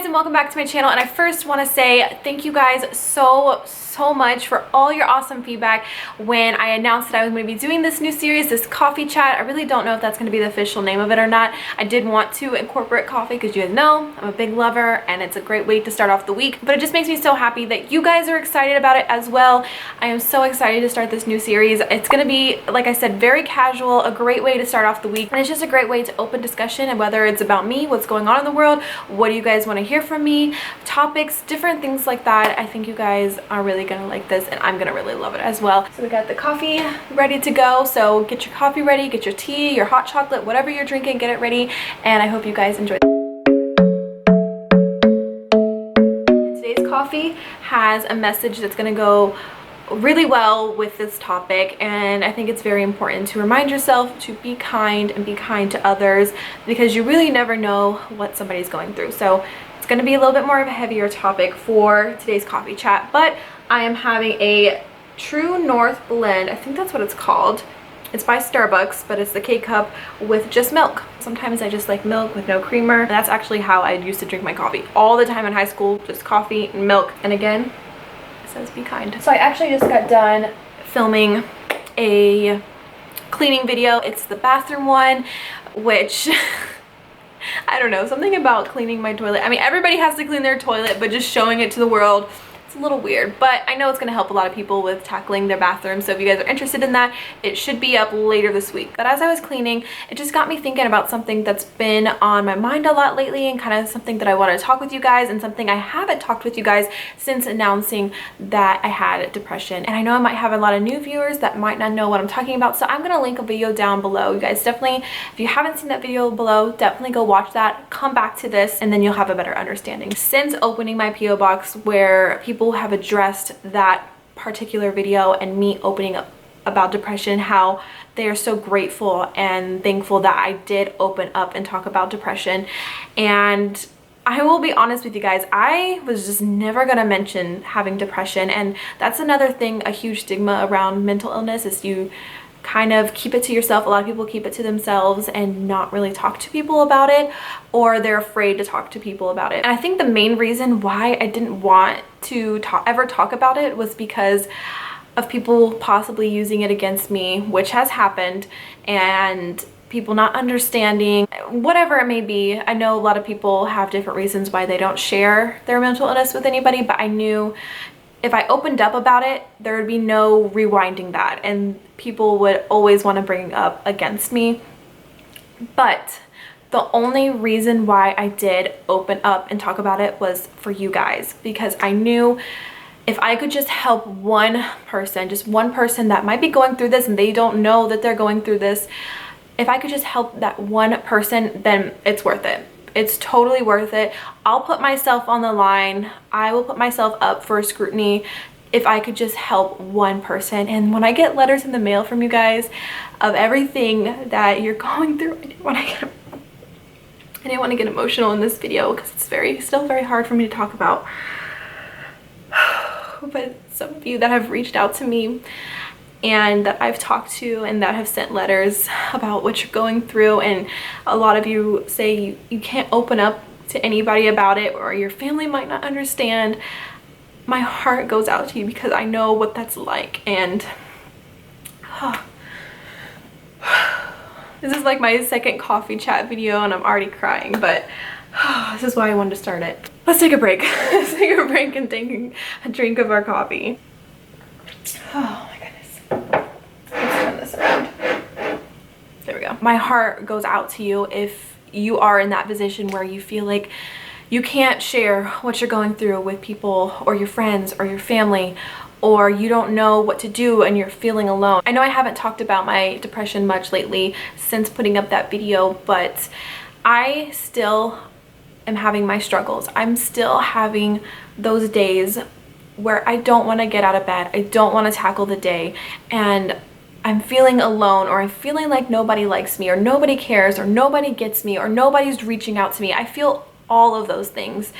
guys, and welcome back to my channel. And I first want to say thank you guys so much for all your awesome feedback when I announced that I was going to be doing this new series, this coffee chat. I really don't know if that's going to be the official name of it or not. I did want to incorporate coffee because you guys know I'm a big lover and it's a great way to start off the week, but it just makes me so happy that you guys are excited about it as well. I am so excited to start this new series. It's going to be, like I said, very casual, a great way to start off the week, and it's just a great way to open discussion, and whether it's about me, what's going on in the world, what do you guys want to hear from me, topics, different things like that. I think you guys are really gonna like this, and I'm gonna really love it as well. So we got the coffee ready to go, so get your coffee ready, get your tea, your hot chocolate, whatever you're drinking, get it ready, and I hope you guys enjoy. Today's coffee has a message that's gonna go really well with this topic, and I think it's very important to remind yourself to be kind and be kind to others, because you really never know what somebody's going through. So it's going to be a little bit more of a heavier topic for today's coffee chat, but I am having a True North blend. I think that's what it's called. It's by Starbucks, but it's the K-Cup with just milk. Sometimes I just like milk with no creamer. And that's actually how I used to drink my coffee all the time in high school, just coffee and milk. And again, it says be kind. So I actually just got done filming a cleaning video. It's the bathroom one, which I don't know, something about cleaning my toilet. I mean, everybody has to clean their toilet, but just showing it to the world, it's a little weird, but I know it's going to help a lot of people with tackling their bathroom. So if you guys are interested in that, it should be up later this week. But as I was cleaning, it just got me thinking about something that's been on my mind a lot lately, and kind of something that I want to talk with you guys, and something I haven't talked with you guys since announcing that I had depression. And I know I might have a lot of new viewers that might not know what I'm talking about, so I'm going to link a video down below. You guys definitely, if you haven't seen that video below, definitely go watch that, come back to this, and then you'll have a better understanding. Since opening my PO box, where people have addressed that particular video and me opening up about depression, how they are so grateful and thankful that I did open up and talk about depression. And I will be honest with you guys, I was just never gonna mention having depression, and that's another thing, a huge stigma around mental illness, is you kind of keep it to yourself. A lot of people keep it to themselves and not really talk to people about it, or they're afraid to talk to people about it. And I think the main reason why I didn't want to ever talk about it was because of people possibly using it against me, which has happened, and people not understanding, whatever it may be. I know a lot of people have different reasons why they don't share their mental illness with anybody, but I knew if I opened up about it, there would be no rewinding that, and people would always want to bring up against me. But the only reason why I did open up and talk about it was for you guys, because I knew if I could just help one person, just one person that might be going through this and they don't know that they're going through this, if I could just help that one person, then it's worth it. It's totally worth it. I'll put myself on the line. I will put myself up for scrutiny if I could just help one person. And when I get letters in the mail from you guys of everything that you're going through, I didn't want to get emotional in this video because it's still very hard for me to talk about. But some of you that have reached out to me and that I've talked to and that have sent letters about what you're going through, and a lot of you say you can't open up to anybody about it, or your family might not understand, my heart goes out to you because I know what that's like. And this is like my second coffee chat video and I'm already crying, but this is why I wanted to start it. Let's take a break. Let's take a break and take a drink of our coffee. Oh my goodness. Let's turn this around. There we go. My heart goes out to you if you are in that position where you feel like you can't share what you're going through with people, or your friends, or your family, or you don't know what to do and you're feeling alone. I know I haven't talked about my depression much lately since putting up that video, but I still am having my struggles. I'm still having those days where I don't want to get out of bed. I don't want to tackle the day, and I'm feeling alone, or I'm feeling like nobody likes me, or nobody cares, or nobody gets me, or nobody's reaching out to me. I feel all of those things,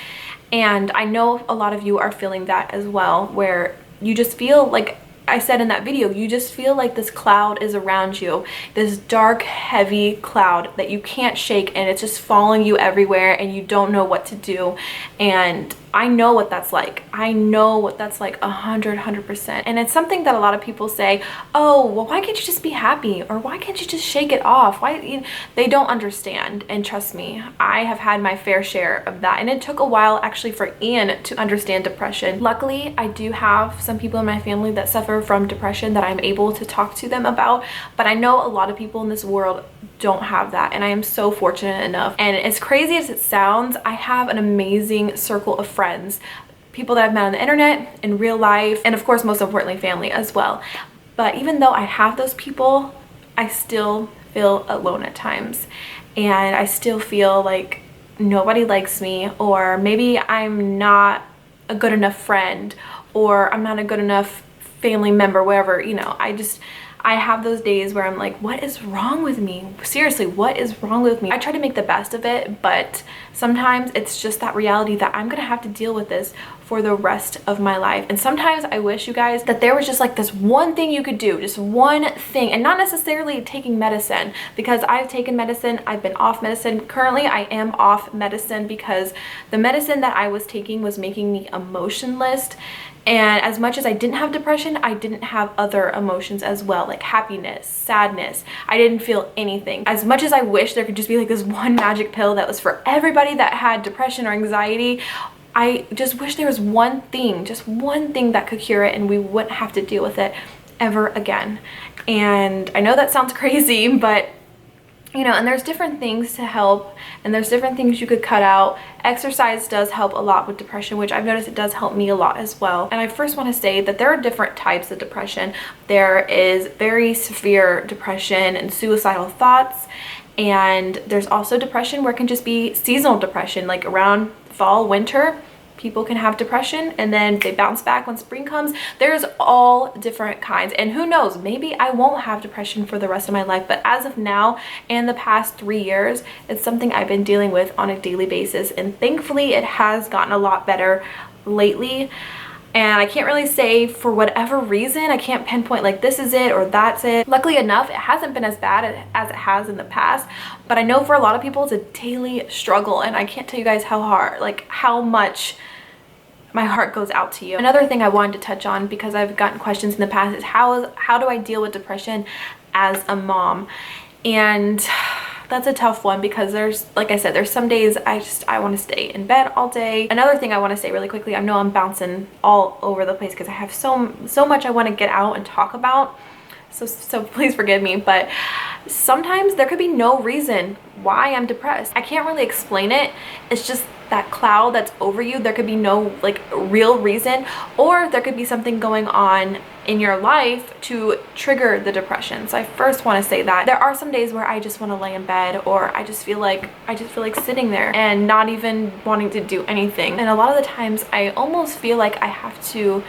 and I know a lot of you are feeling that as well, where you just feel like I said in that video, you just feel like this cloud is around you, this dark, heavy cloud that you can't shake, and it's just following you everywhere and you don't know what to do. And I know what that's like. I know what that's like 100%. And it's something that a lot of people say, oh, well, why can't you just be happy? Or why can't you just shake it off? Why? They don't understand. And trust me, I have had my fair share of that. And it took a while actually for Ian to understand depression. Luckily, I do have some people in my family that suffer from depression that I'm able to talk to them about. But I know a lot of people in this world don't have that, and I am so fortunate enough. And as crazy as it sounds, I have an amazing circle of friends, people that I've met on the internet, in real life, and of course, most importantly, family as well. But even though I have those people, I still feel alone at times, and I still feel like nobody likes me, or maybe I'm not a good enough friend, or I'm not a good enough family member, whatever, you know. I have those days where I'm like, what is wrong with me? Seriously, what is wrong with me? I try to make the best of it, but sometimes it's just that reality that I'm gonna have to deal with this for the rest of my life. And sometimes I wish, you guys, that there was just like this one thing you could do, just one thing, and not necessarily taking medicine, because I've taken medicine, I've been off medicine. Currently, I am off medicine because the medicine that I was taking was making me emotionless. And as much as I didn't have depression, I didn't have other emotions as well, like happiness, sadness. I didn't feel anything. As much as I wish there could just be like this one magic pill that was for everybody that had depression or anxiety, I just wish there was one thing, just one thing that could cure it, and we wouldn't have to deal with it ever again. And I know that sounds crazy, but you know, and there's different things to help, and there's different things you could cut out. Exercise does help a lot with depression, which I've noticed it does help me a lot as well. And I first want to say that there are different types of depression. There is very severe depression and suicidal thoughts, and there's also depression where it can just be seasonal depression, like around fall, winter. People can have depression and then they bounce back when spring comes. There's all different kinds, and who knows, maybe I won't have depression for the rest of my life. But as of now and the past 3 years, it's something I've been dealing with on a daily basis, and thankfully it has gotten a lot better lately. And I can't really say for whatever reason, I can't pinpoint like this is it or that's it. Luckily enough, it hasn't been as bad as it has in the past, but I know for a lot of people it's a daily struggle, and I can't tell you guys how hard, like how much my heart goes out to you. Another thing I wanted to touch on, because I've gotten questions in the past, is how do I deal with depression as a mom? And that's a tough one, because there's, like I said, there's some days I want to stay in bed all day. Another thing I want to say really quickly, I know I'm bouncing all over the place because I have so much I want to get out and talk about. So please forgive me, but sometimes there could be no reason why I'm depressed. I can't really explain it. It's just that cloud that's over you. There could be no like real reason, or there could be something going on in your life to trigger the depression. So I first want to say that there are some days where I just want to lay in bed, or I just feel like sitting there and not even wanting to do anything. And a lot of the times I almost feel like I have to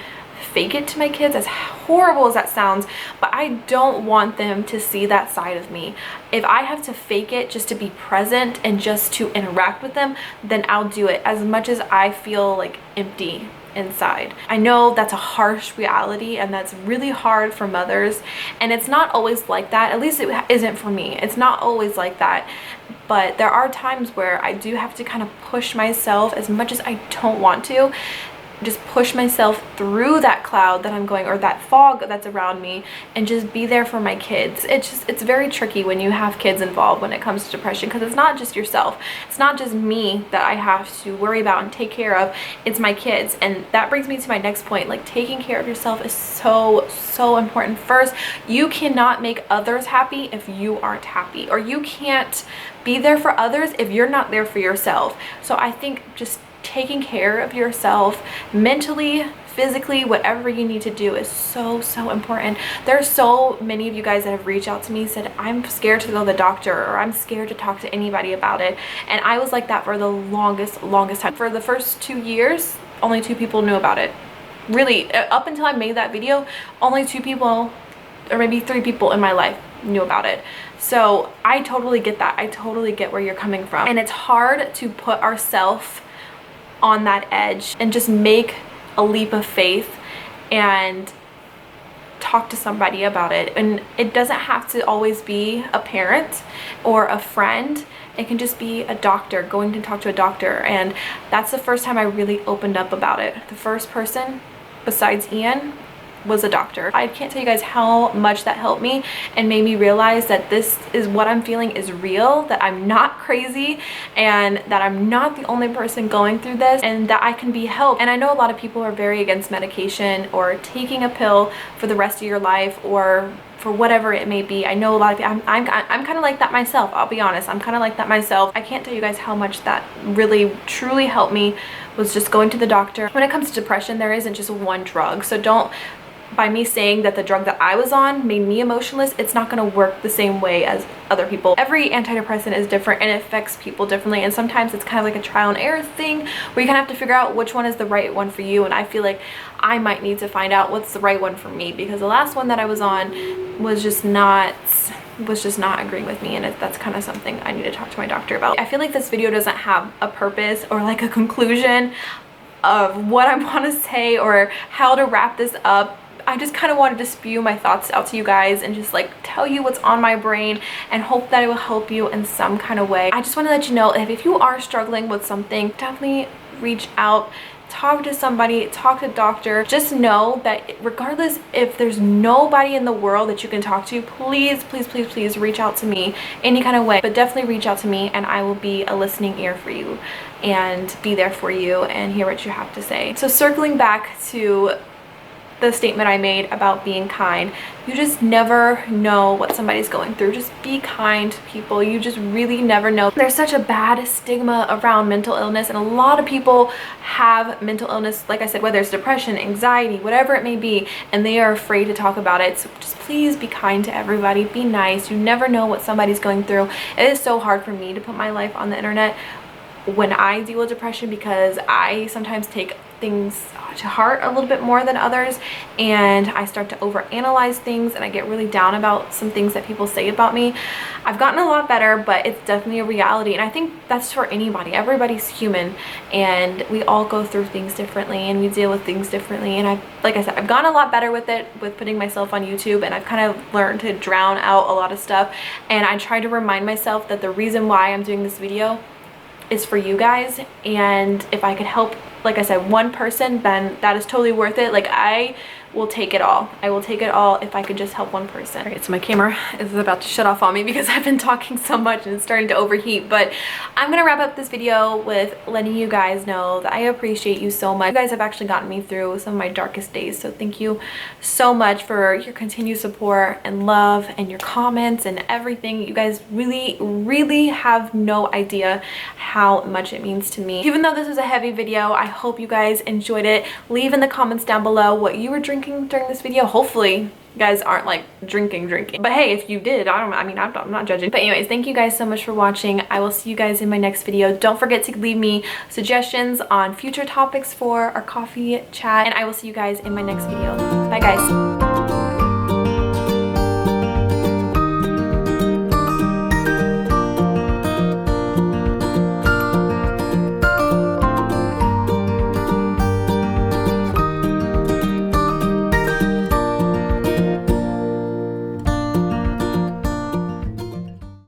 fake it to my kids, as horrible as that sounds, but I don't want them to see that side of me. If I have to fake it just to be present and just to interact with them, then I'll do it, as much as I feel like empty inside. I know that's a harsh reality, and that's really hard for mothers, and it's not always like that. At least it isn't for me. It's not always like that, but there are times where I do have to kind of push myself, as much as I don't want to, just push myself through that cloud that I'm going, or that fog that's around me, and just be there for my kids. It's very tricky when you have kids involved when it comes to depression, because it's not just yourself. It's not just me that I have to worry about and take care of. It's my kids. And that brings me to my next point. Like, taking care of yourself is so important. First, you cannot make others happy if you aren't happy, or you can't be there for others if you're not there for yourself. So I think just taking care of yourself mentally, physically, whatever you need to do is so important. There's so many of you guys that have reached out to me, said I'm scared to go to the doctor, or I'm scared to talk to anybody about it. And I was like that for the longest time. For the first 2 years, only 2 people knew about it. Really, up until I made that video, only 2 people, or maybe 3 people in my life knew about it. So I totally get that. I totally get where you're coming from. And it's hard to put ourselves on that edge and just make a leap of faith and talk to somebody about it. And it doesn't have to always be a parent or a friend. It can just be a doctor, going to talk to a doctor. And that's the first time I really opened up about it. The first person besides Ian was a doctor. I can't tell you guys how much that helped me and made me realize that this is what I'm feeling is real, that I'm not crazy, and that I'm not the only person going through this, and that I can be helped. And I know a lot of people are very against medication or taking a pill for the rest of your life, or for whatever it may be. I know a lot of people, I'm kind of like that myself. I'll be honest, I'm kind of like that myself. I can't tell you guys how much that really truly helped me, was just going to the doctor. When it comes to depression, there isn't just one drug. So don't, by me saying that the drug that I was on made me emotionless, it's not going to work the same way as other people. Every antidepressant is different and it affects people differently, and sometimes it's kind of like a trial and error thing where you kind of have to figure out which one is the right one for you. And I feel like I might need to find out what's the right one for me, because the last one that I was on was just not agreeing with me, and that's kind of something I need to talk to my doctor about. I feel like this video doesn't have a purpose or like a conclusion of what I want to say or how to wrap this up. I just kind of wanted to spew my thoughts out to you guys and just like tell you what's on my brain and hope that it will help you in some kind of way. I just want to let you know, if you are struggling with something, definitely reach out, talk to somebody, talk to a doctor. Just know that regardless if there's nobody in the world that you can talk to, please, please, please, please reach out to me any kind of way. But definitely reach out to me and I will be a listening ear for you and be there for you and hear what you have to say. So circling back to the statement I made about being kind, you just never know what somebody's going through. Just be kind to people. You just really never know. There's such a bad stigma around mental illness, and a lot of people have mental illness, like I said, whether it's depression, anxiety, whatever it may be, and they are afraid to talk about it. So just please be kind to everybody. Be nice. You never know what somebody's going through. It is so hard for me to put my life on the internet when I deal with depression, because I sometimes take things to heart a little bit more than others, and I start to overanalyze things, and I get really down about some things that people say about me. I've gotten a lot better, but it's definitely a reality, and I think that's for anybody. Everybody's human, and we all go through things differently, and we deal with things differently. And like I said, I've gotten a lot better with it, with putting myself on YouTube, and I've kind of learned to drown out a lot of stuff. And I try to remind myself that the reason why I'm doing this video is for you guys, and if I could help, like I said, one person, then that is totally worth it. Like, I will take it all. I will take it all if I could just help one person. All right, so my camera is about to shut off on me because I've been talking so much and it's starting to overheat. But I'm gonna wrap up this video with letting you guys know that I appreciate you so much. You guys have actually gotten me through some of my darkest days, so thank you so much for your continued support and love and your comments and everything. You guys really, really have no idea how much it means to me. Even though this was a heavy video, I hope you guys enjoyed it. Leave in the comments down below what you were drinking during this video. Hopefully you guys aren't like drinking, but hey, if you did, I'm not judging. But anyways, thank you guys so much for watching. I will see you guys in my next video. Don't forget to leave me suggestions on future topics for our coffee chat, and I will see you guys in my next video. Bye guys.